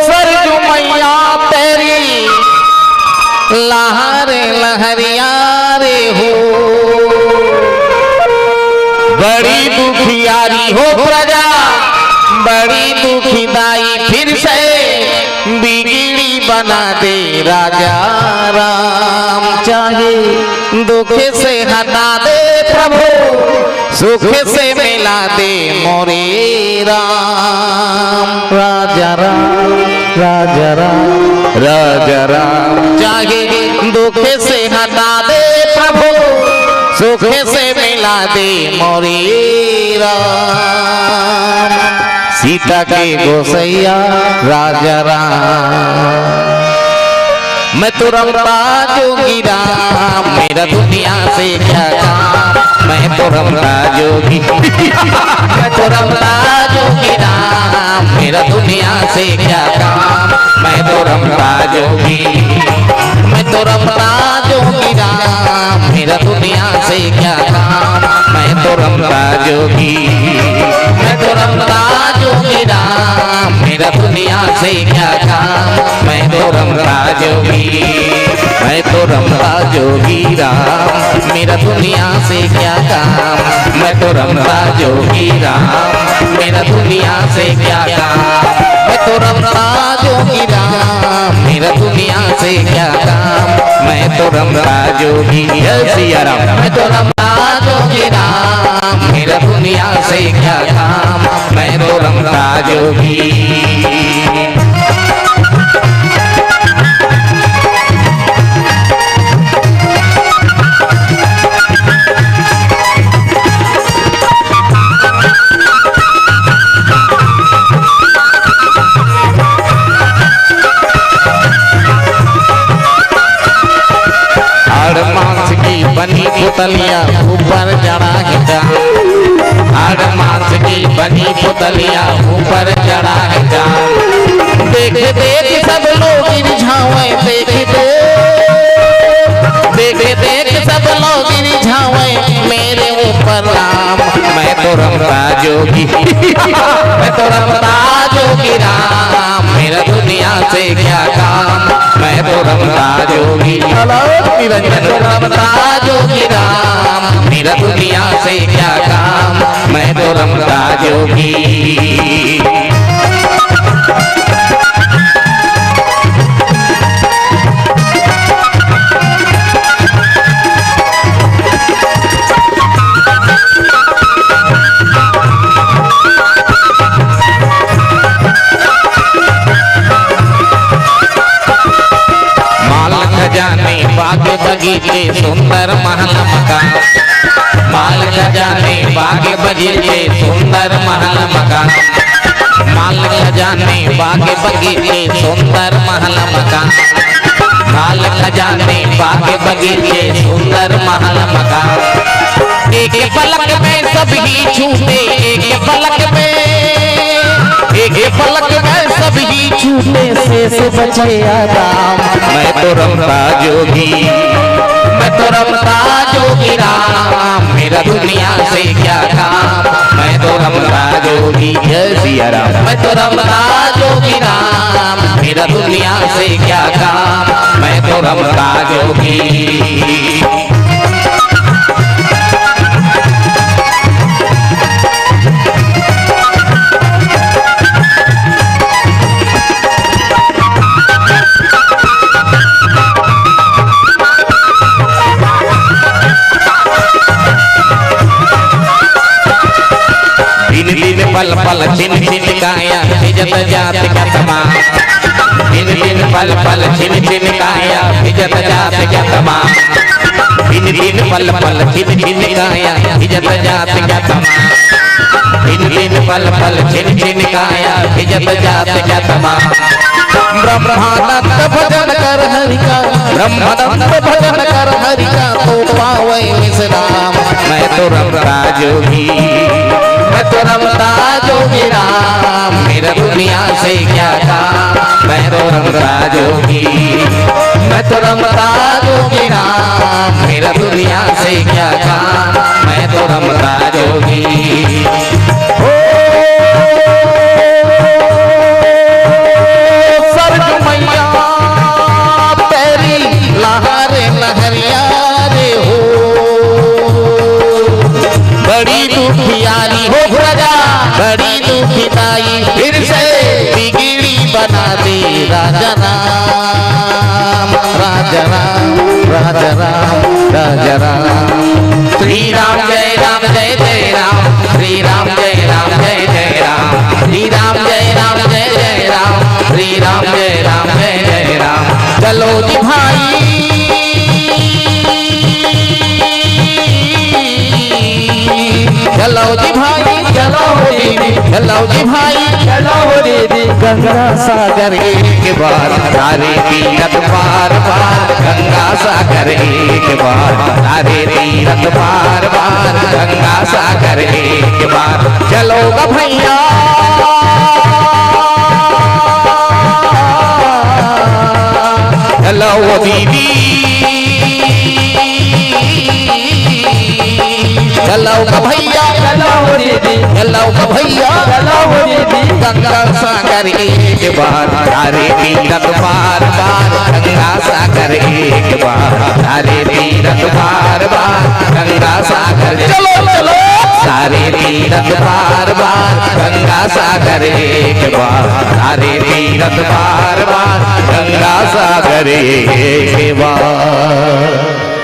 सरजू मैया तेरी लहर लहरिया रे हो, बड़ी दुखियारी हो प्रजा बड़ी दुखीदाई, फिर से बिगड़ी बना दे राजा राम। चाहे दुख से हटा दे प्रभु, सुख से मिला दे मोरे राम। राजा राम राजा राम राजा राम, चाहे दुख से हटा दे प्रभु, सुख से मिला दे मोरे राम। सीता के गोसैया राजा राम, मैं तो रमता जोगी राम, मेरा दुनिया से क्या काम। मैं तो रमता जोगी मैं तो रमता जोगी राम, मेरा दुनिया से क्या काम। मैं तो रमता जोगी मैं तो रमता जोगी राम, मेरा दुनिया से क्या काम। मैं तो रमता जोगी मैं तो रमता जोगी राम, मेरा दुनिया से क्या काम। मैं तो रमता जोगी मैं तो रमता जोगी राम, मेरा दुनिया से क्या काम। मैं तो रमता जोगी राम, मेरा दुनिया से क्या काम। मैं तो रमता जोगी राम, मेरा दुनिया से क्या काम। मैं तो रमता जोगी सिया राम, मैं तो रमता जोगी राम, मेरा दुनिया से क्या काम। मैं तो रमता जोगी। मांस की बनी पुतलिया ऊपर चढ़ा है जान, हर मांस की बनी पुतलिया ऊपर चढ़ा है जान। देख देख सब लोग रिझावे, देख देख सब लोग रिझावे मेरे ऊपर राम। मैं तो रमता जोगी मैं तो रमता जोगी राम, मेरा दुनिया से क्या काम। मैं तो रमता जोगी मैं तो रमता जोगी राम, मेरा दुनिया से क्या काम। मैं तो रमता जोगी। बाग बगीचे सुंदर महल मकान, माल खजाने बाग बगीचे सुंदर महल मकान। माल खजाने बाग बगीचे सुंदर महल मकान, माल खजाने बाग बगीचे सुंदर महल मकान। एक पलक में सब ही छूटे, एक पलक में सब ही छूटे से बचे राम। मैं तो रमता जोगी मैं तो रमता जोगी राम, मेरा दुनिया से क्या काम। मैं तो रमता जोगी सिया राम, मैं तो रमता जोगी राम, मेरा दुनिया से क्या काम। मैं तो रमता जोगी। पल पल छिन छिन काया इज्जत जात का तमाम। दिन दिन पल पल छिन छिन काया इज्जत जात का तमाम। दिन दिन पल पल छिन छिन काया इज्जत जात का तमाम। दिन दिन पल पल छिन छिन काया इज्जत जात का तमाम। ब्रह्मानंद भजन कर हरि का, ब्रह्मानंद भजन कर हरि का, तो पावे विश्राम। मैं तो रमता जोगी मैं तो रमता जोगी राम, मेरा दुनिया से क्या काम। मैं तो रमता जोगी मैं तो रमता जोगी राम, मेरा दुनिया से क्या काम। मैं तो रमता जोगी। राजा राम राजा राम राजा राम राजा राम। श्री राम जय राम जय जय राम, श्री राम जय राम जय जय राम, श्री राम जय राम जय जय राम, श्री राम जय राम जय जय राम। चलो जी भाई चलो जी भाई चलो दीदी, चलो जी भाई चलो दीदी, गंगा सागर एक बार तारे तीरथ पार पार, गंगा सागर एक बार तारे तीरथ पार पार, गंगा सागर एक बार। चलो ग भैया चलो दीदी, चलो ग भैया चलो दीदी, चलो ग भैया चलो दीदी, गंगा सागर एक बार तारे तीरथ पार पार, गंगा सागर एक बार तारे तीरथ पार पार, गंगा सागर चलो चलो सारे तीरथ पार पार, गंगा सागर एक बार तारे तीरथ पार पार, गंगा सागर एक बार।